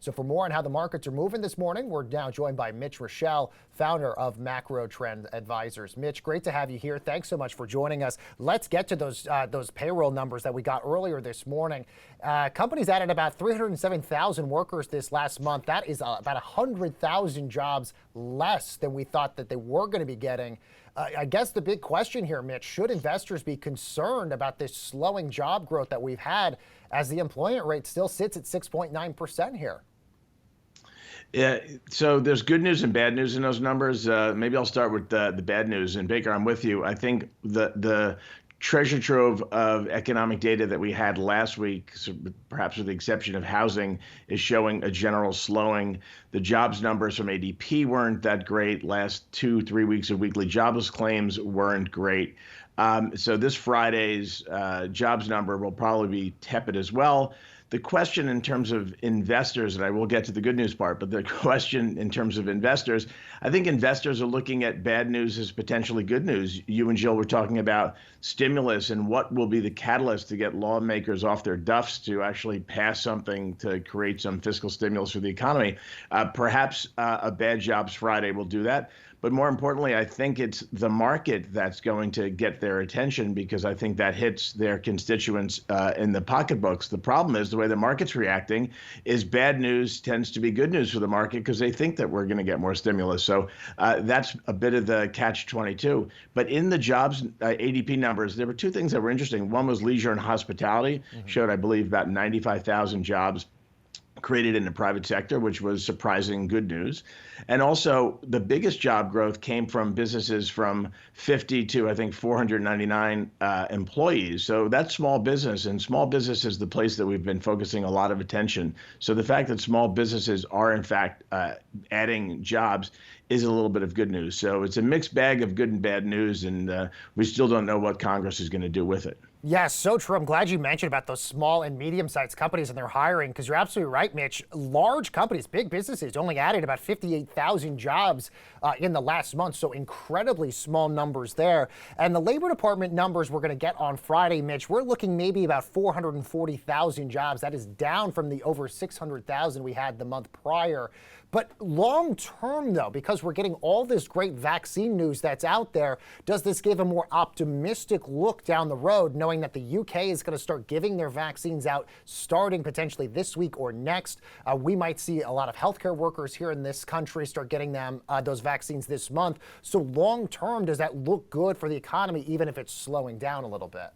So for more on how the markets are moving this morning, we're now joined by Mitch Roschelle, founder of Macro Trend Advisors. Mitch, great to have you here. Thanks so much for joining us. Let's get to those payroll numbers that we got earlier this morning. Companies added about 307,000 workers this last month. That is about 100,000 jobs less than we thought that they were going to be getting. I guess the big question here, Mitch, should investors be concerned about this slowing job growth that we've had as the employment rate still sits at 6.9% here? Yeah, so there's good news and bad news in those numbers. Maybe I'll start with the bad news. And Baker, I'm with you. I think the treasure trove of economic data that we had last week, so perhaps with the exception of housing, is showing a general slowing. The jobs numbers from ADP weren't that great. Last 2-3 weeks of weekly jobless claims weren't great. So this Friday's jobs number will probably be tepid as well. The question in terms of investors, and I will get to the good news part, but the question in terms of investors, I think investors are looking at bad news as potentially good news. You and Jill were talking about stimulus and what will be the catalyst to get lawmakers off their duffs to actually pass something to create some fiscal stimulus for the economy. Perhaps a bad Jobs Friday will do that. But more importantly, I think it's the market that's going to get their attention because I think that hits their constituents in the pocketbooks. The problem is the way the market's reacting is bad news tends to be good news for the market because they think that we're going to get more stimulus. So that's a bit of the catch-22. But in the jobs ADP numbers, there were two things that were interesting. One was leisure and hospitality, showed, I believe, about 95,000 jobs created in the private sector, which was surprising good news. And also the biggest job growth came from businesses from 50 to, I think, 499 employees. So that's small business, and small business is the place that we've been focusing a lot of attention. So the fact that small businesses are, in fact, adding jobs is a little bit of good news. So it's a mixed bag of good and bad news, and we still don't know what Congress is going to do with it. Yes, so true. I'm glad you mentioned about those small and medium-sized companies and their hiring, because you're absolutely right, Mitch. Large companies, big businesses, only added about 58,000 jobs in the last month, so incredibly small numbers there. And the Labor Department numbers we're going to get on Friday, Mitch, we're looking maybe about 440,000 jobs. That is down from the over 600,000 we had the month prior. But long term, though, because we're getting all this great vaccine news that's out there, does this give a more optimistic look down the road, knowing that the UK is going to start giving their vaccines out starting potentially this week or next? We might see a lot of healthcare workers here in this country start getting them those vaccines this month. So long term, does that look good for the economy, even if it's slowing down a little bit?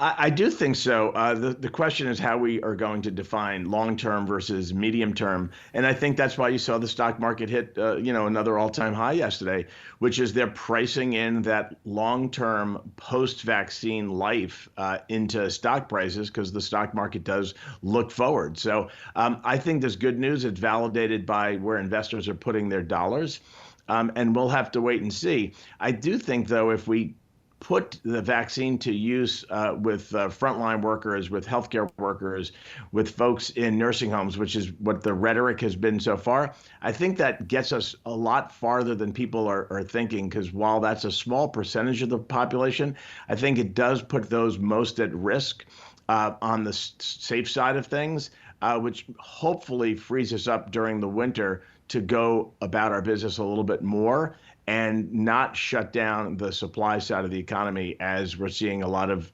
I do think so. The question is how we are going to define long-term versus medium-term. And I think that's why you saw the stock market hit, another all-time high yesterday, which is they're pricing in that long-term post-vaccine life into stock prices because the stock market does look forward. So I think there's good news. It's validated by where investors are putting their dollars. And we'll have to wait and see. I do think, though, if we put the vaccine to use with frontline workers, with healthcare workers, with folks in nursing homes, which is what the rhetoric has been so far, I think that gets us a lot farther than people are thinking, because while that's a small percentage of the population, I think it does put those most at risk on the safe side of things, which hopefully frees us up during the winter to go about our business a little bit more and not shut down the supply side of the economy, as we're seeing a lot of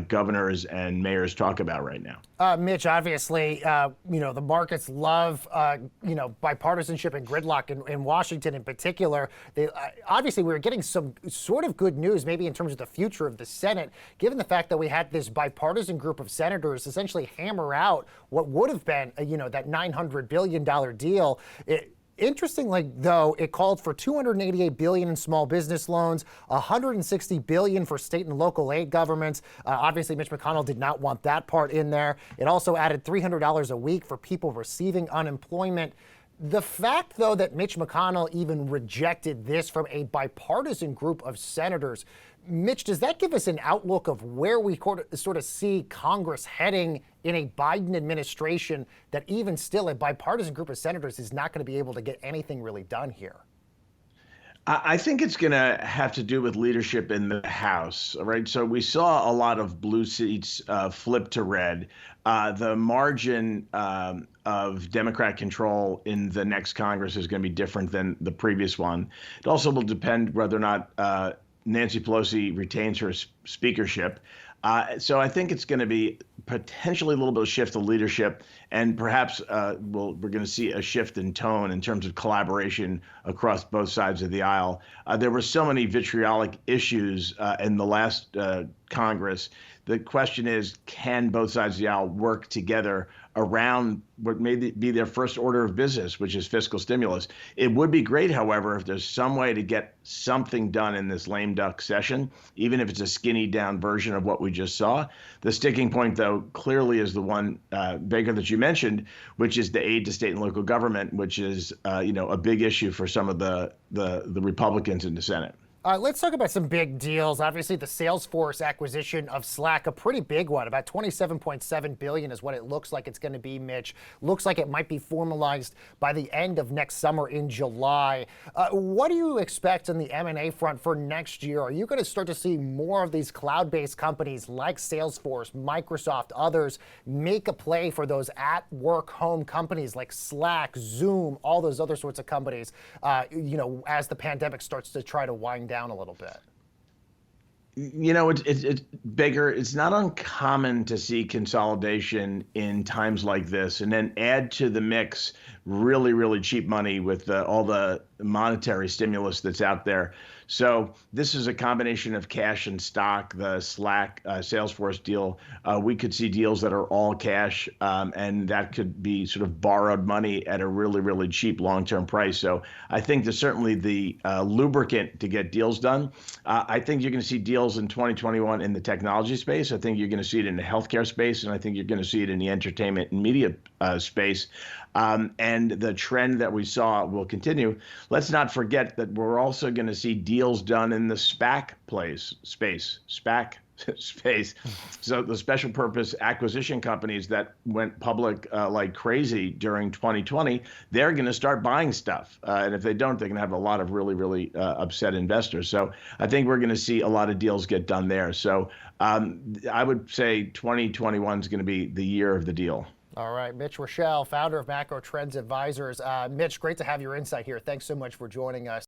governors and mayors talk about right now. Mitch, obviously, the markets love, bipartisanship and gridlock in Washington in particular. Obviously, we were getting some sort of good news, maybe in terms of the future of the Senate, given the fact that we had this bipartisan group of senators essentially hammer out what would have been, that $900 billion deal. Interestingly, though, it called for $288 billion in small business loans, $160 billion for state and local aid governments. Obviously, Mitch McConnell did not want that part in there. It also added $300 a week for people receiving unemployment. The fact, though, that Mitch McConnell even rejected this from a bipartisan group of senators, Mitch, does that give us an outlook of where we sort of see Congress heading in a Biden administration, that even still a bipartisan group of senators is not going to be able to get anything really done here? I think it's going to have to do with leadership in the House, all right? So we saw a lot of blue seats flip to red. The margin of Democrat control in the next Congress is going to be different than the previous one. It also will depend whether or not Nancy Pelosi retains her speakership. So I think it's going to be potentially a little bit of shift of leadership, and perhaps we're going to see a shift in tone in terms of collaboration across both sides of the aisle. There were so many vitriolic issues in the last Congress. The question is, can both sides of the aisle work together around what may be their first order of business, which is fiscal stimulus? It would be great, however, if there's some way to get something done in this lame duck session, even if it's a skinny down version of what we just saw. The sticking point, though, clearly is the one, Baker, that you mentioned, which is the aid to state and local government, which is a big issue for some of the Republicans in the Senate. Let's talk about some big deals. Obviously, the Salesforce acquisition of Slack, a pretty big one. About $27.7 billion is what it looks like it's going to be, Mitch. Looks like it might be formalized by the end of next summer in July. What do you expect on the M&A front for next year? Are you going to start to see more of these cloud-based companies like Salesforce, Microsoft, others make a play for those at-work home companies like Slack, Zoom, all those other sorts of companies, as the pandemic starts to try to wind down a little bit? It's bigger. It's not uncommon to see consolidation in times like this, and then add to the mix really, really cheap money with all the monetary stimulus that's out there. So this is a combination of cash and stock. The Slack Salesforce deal, we could see deals that are all cash, and that could be sort of borrowed money at a really, really cheap long-term price. So I think there's certainly the lubricant to get deals done. I think you're going to see deals in 2021 in the technology space. I think you're going to see it in the healthcare space, and I think you're going to see it in the entertainment and media space. And the trend that we saw will continue. Let's not forget that we're also going to see deals done in the SPAC space. So the special purpose acquisition companies that went public like crazy during 2020, they're going to start buying stuff. And if they don't, they're going to have a lot of really, really upset investors. So I think we're going to see a lot of deals get done there. So I would say 2021 is going to be the year of the deal. All right, Mitch Roschelle, founder of Macro Trends Advisors. Mitch, great to have your insight here. Thanks so much for joining us.